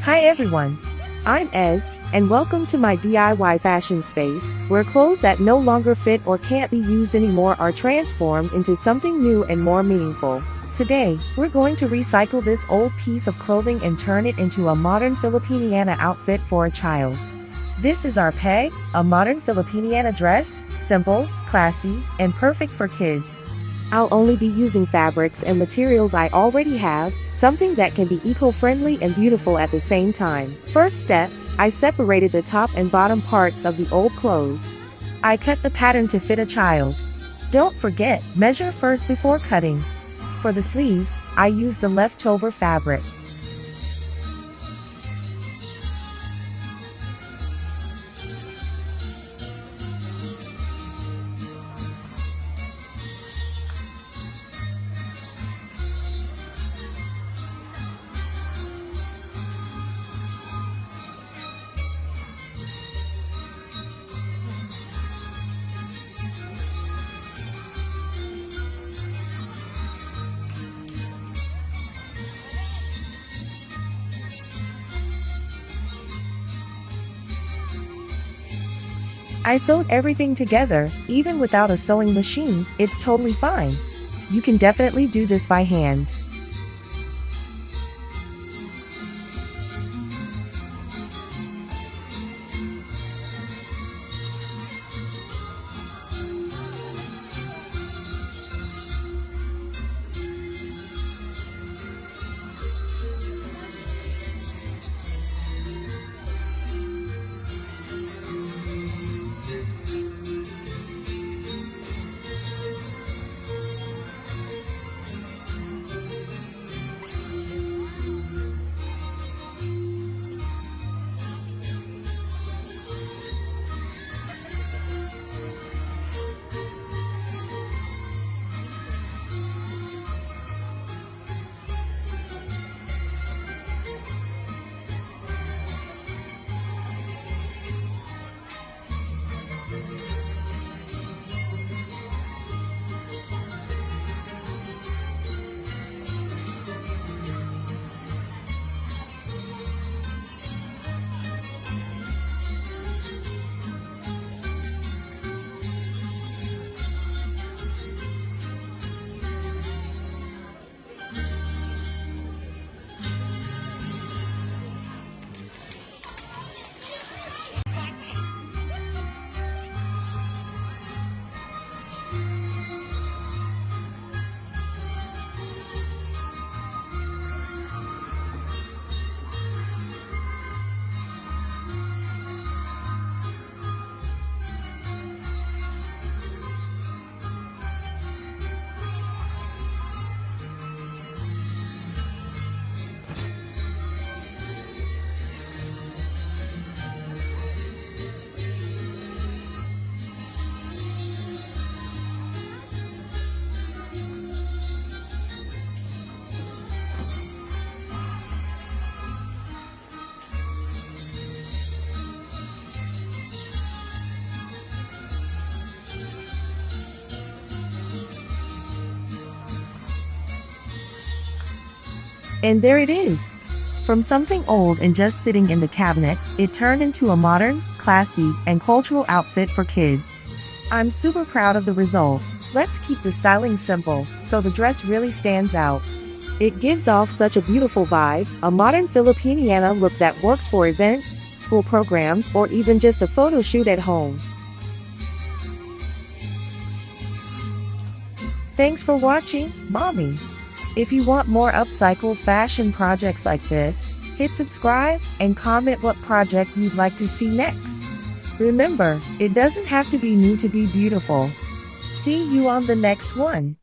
Hi everyone, I'm Ez, and welcome to my DIY fashion space, where clothes that no longer fit or can't be used anymore are transformed into something new and more meaningful. Today, we're going to recycle this old piece of clothing and turn it into a modern Filipiniana outfit for a child. This is our peg, a modern Filipiniana dress, simple, classy, and perfect for kids. I'll only be using fabrics and materials I already have, something that can be eco-friendly and beautiful at the same time. First step, I separated the top and bottom parts of the old clothes. I cut the pattern to fit a child. Don't forget, measure first before cutting. For the sleeves, I used the leftover fabric. I sewed everything together, even without a sewing machine. It's totally fine. You can definitely do this by hand. And there it is. From something old and just sitting in the cabinet, it turned into a modern, classy, and cultural outfit for kids. I'm super proud of the result. Let's keep the styling simple, so the dress really stands out. It gives off such a beautiful vibe, a modern Filipiniana look that works for events, school programs, or even just a photo shoot at home. Thanks for watching, Mommy. If you want more upcycled fashion projects like this, hit subscribe and comment what project you'd like to see next. Remember, it doesn't have to be new to be beautiful. See you on the next one.